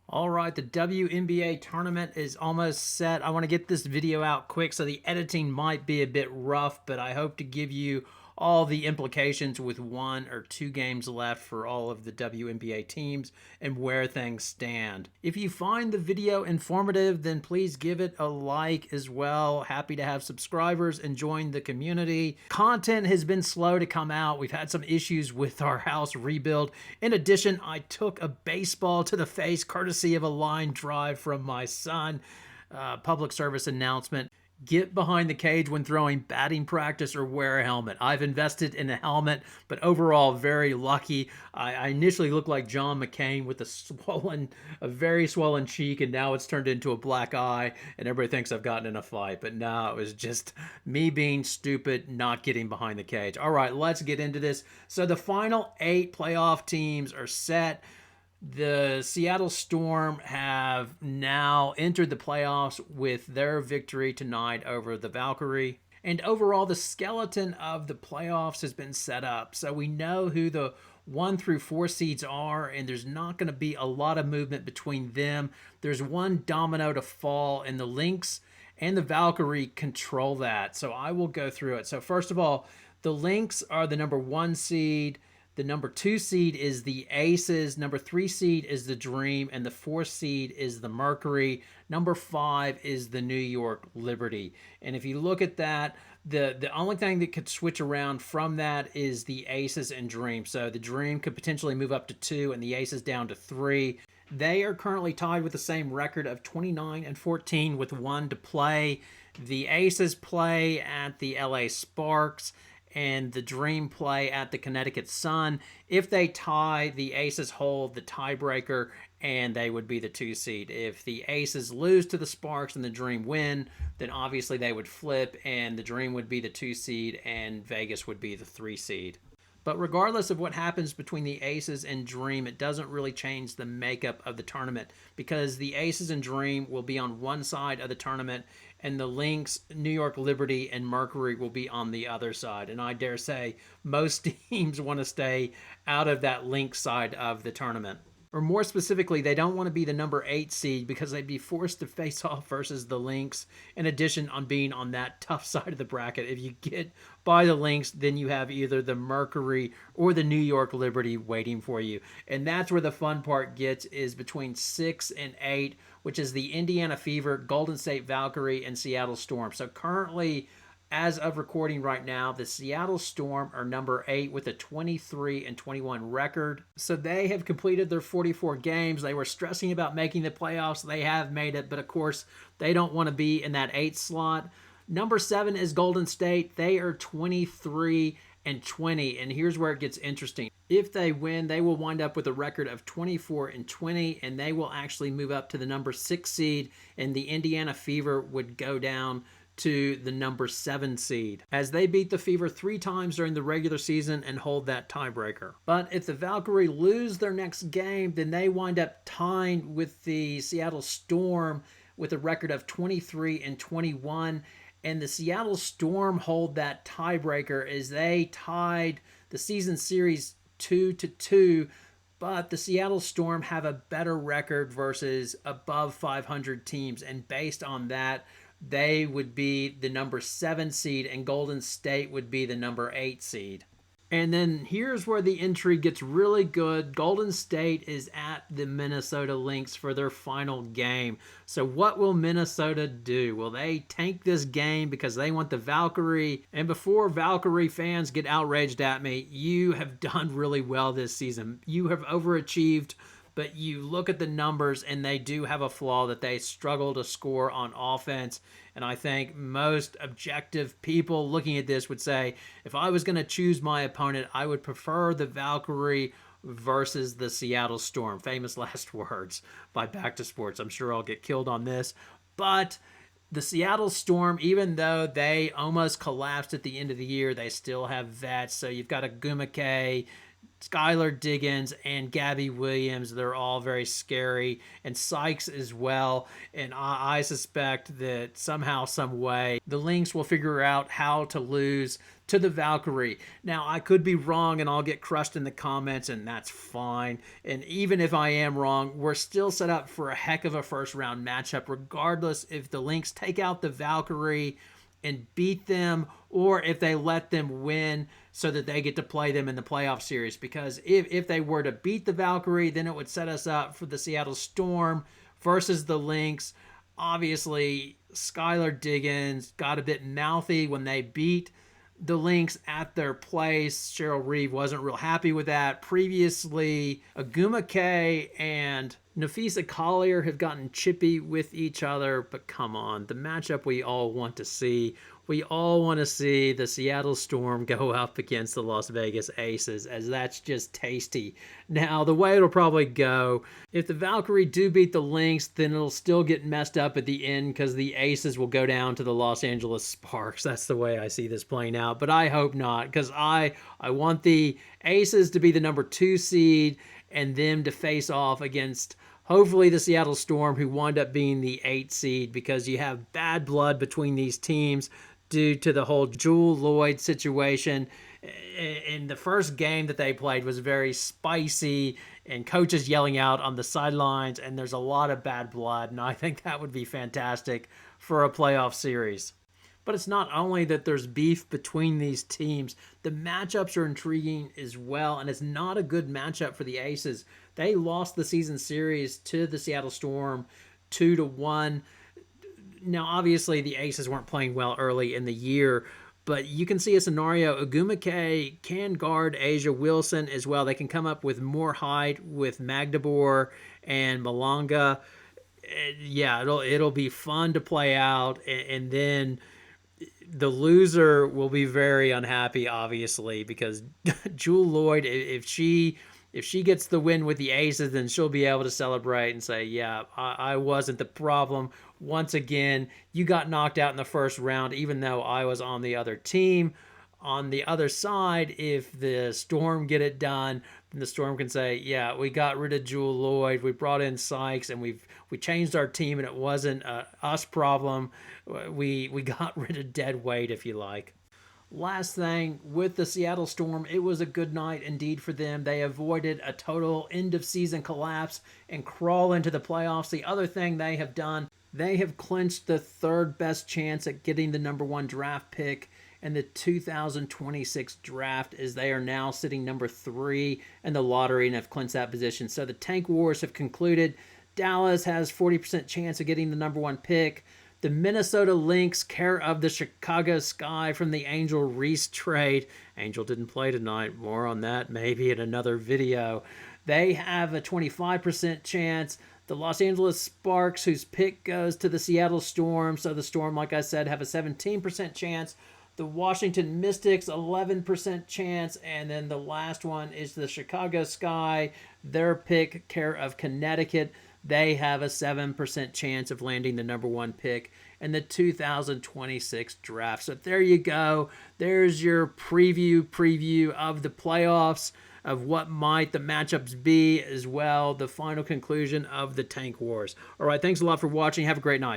All right, the WNBA tournament is almost set. I want to get this video out quick, so the editing might be a bit rough, but I hope to give you all the implications with 1 or 2 games left for all of the WNBA teams and where things stand. If you find the video informative, then please give it a like as well. Happy to have subscribers and join the community. Content has been slow to come out. We've had some issues with our house rebuild. In addition, I took a baseball to the face courtesy of a line drive from my son. Public service announcement. Get behind the cage when throwing batting practice or wear a helmet. I've invested in a helmet, but overall very lucky. I initially looked like John McCain with a very swollen cheek, and now it's turned into a black eye, and everybody thinks I've gotten in a fight. But no, it was just me being stupid, not getting behind the cage. All right, let's get into this. So the final 8 playoff teams are set. The Seattle Storm have now entered the playoffs with their victory tonight over the Valkyrie. And overall, the skeleton of the playoffs has been set up. So we know who the 1 through 4 seeds are, and there's not going to be a lot of movement between them. There's one domino to fall, and the Lynx and the Valkyrie control that. So I will go through it. So first of all, the Lynx are the number 1 seed. The number 2 seed is the Aces. Number 3 seed is the Dream. And the 4th seed is the Mercury. Number 5 is the New York Liberty. And if you look at that, the only thing that could switch around from that is the Aces and Dream. So the Dream could potentially move up to 2 and the Aces down to 3. They are currently tied with the same record of 29-14 with 1 to play. The Aces play at the LA Sparks, and the Dream play at the Connecticut Sun. If they tie, the Aces hold the tiebreaker, and they would be the 2 seed. If the Aces lose to the Sparks and the Dream win, then obviously they would flip, and the Dream would be the 2 seed, and Vegas would be the 3 seed. But regardless of what happens between the Aces and Dream, it doesn't really change the makeup of the tournament, because the Aces and Dream will be on one side of the tournament, and the Lynx, New York Liberty, and Mercury will be on the other side. And I dare say most teams want to stay out of that Lynx side of the tournament. Or more specifically, they don't want to be the number 8 seed because they'd be forced to face off versus the Lynx, in addition on being on that tough side of the bracket. If you get by the Lynx, then you have either the Mercury or the New York Liberty waiting for you. And that's where the fun part gets, is between 6 and 8, which is the Indiana Fever, Golden State Valkyrie, and Seattle Storm. So currently, as of recording right now, the Seattle Storm are number 8 with a 23-21 record. So they have completed their 44 games. They were stressing about making the playoffs. They have made it, but of course, they don't want to be in that 8th slot. Number 7 is Golden State. They are 23-20, and here's where it gets interesting. If they win, they will wind up with a record of 24-20, and they will actually move up to the number 6 seed, and the Indiana Fever would go down to the number 7 seed, as they beat the Fever 3 times during the regular season and hold that tiebreaker. But if the Valkyrie lose their next game, then they wind up tying with the Seattle Storm with a record of 23-21, and the Seattle Storm hold that tiebreaker as they tied the season series 2-2, but the Seattle Storm have a better record versus above 500 teams, and based on that, they would be the number 7 seed, and Golden State would be the number 8 seed. And then here's where the intrigue gets really good. Golden State is at the Minnesota Lynx for their final game. So what will Minnesota do? Will they tank this game because they want the Valkyrie? And before Valkyrie fans get outraged at me, you have done really well this season. You have overachieved, but you look at the numbers and they do have a flaw that they struggle to score on offense. And I think most objective people looking at this would say, if I was going to choose my opponent, I would prefer the Valkyrie versus the Seattle Storm. Famous last words by Back to Sports. I'm sure I'll get killed on this. But the Seattle Storm, even though they almost collapsed at the end of the year, they still have vets. So you've got a Gumake, Skylar Diggins and Gabby Williams, they're all very scary, and Sykes as well. And I suspect that somehow, some way, the Lynx will figure out how to lose to the Valkyrie. Now, I could be wrong and I'll get crushed in the comments, and that's fine. And even if I am wrong, we're still set up for a heck of a first round matchup, regardless if the Lynx take out the Valkyrie and beat them, or if they let them win so that they get to play them in the playoff series. Because if they were to beat the Valkyrie, then it would set us up for the Seattle Storm versus the Lynx. Obviously, Skylar Diggins got a bit mouthy when they beat the Lynx at their place. Cheryl Reeve wasn't real happy with that. Previously, Aguma K and Nafisa Collier have gotten chippy with each other, but come on, the matchup we all want to see. We all want to see the Seattle Storm go up against the Las Vegas Aces, as that's just tasty. Now, the way it'll probably go, if the Valkyrie do beat the Lynx, then it'll still get messed up at the end because the Aces will go down to the Los Angeles Sparks. That's the way I see this playing out, but I hope not, because I want the Aces to be the number 2 seed and them to face off against hopefully the Seattle Storm, who wind up being the 8 seed, because you have bad blood between these teams due to the whole Jewel Lloyd situation. In the first game that they played was very spicy, and coaches yelling out on the sidelines, and there's a lot of bad blood, and I think that would be fantastic for a playoff series. But it's not only that there's beef between these teams, the matchups are intriguing as well, and it's not a good matchup for the Aces. They lost the season series to the Seattle Storm 2-1. Now, obviously, the Aces weren't playing well early in the year, but you can see a scenario. Aguma K can guard Asia Wilson as well. They can come up with more height with Magdabor and Malanga. Yeah, it'll be fun to play out, and then the loser will be very unhappy, obviously, because Jewel Lloyd, if she gets the win with the Aces, then she'll be able to celebrate and say, yeah, I wasn't the problem. Once again, you got knocked out in the first round, even though I was on the other team. On the other side, if the Storm get it done, then the Storm can say, yeah, we got rid of Jewel Lloyd, we brought in Sykes, and we changed our team, and it wasn't us problem. We got rid of dead weight, if you like. Last thing, with the Seattle Storm, it was a good night indeed for them. They avoided a total end-of-season collapse and crawl into the playoffs. The other thing they have done, they have clinched the third best chance at getting the number 1 draft pick in the 2026 draft, as they are now sitting number 3 in the lottery and have clinched that position. So the Tank Wars have concluded. Dallas has 40% chance of getting the number 1 pick. The Minnesota Lynx, care of the Chicago Sky from the Angel Reese trade. Angel didn't play tonight. More on that maybe in another video. They have a 25% chance. The Los Angeles Sparks, whose pick goes to the Seattle Storm. So the Storm, like I said, have a 17% chance. The Washington Mystics, 11% chance. And then the last one is the Chicago Sky. Their pick, care of Connecticut. They have a 7% chance of landing the number 1 pick in the 2026 draft. So there you go. There's your preview of the playoffs, of what might the matchups be, as well the final conclusion of the Tank Wars. All right, thanks a lot for watching. Have a great night.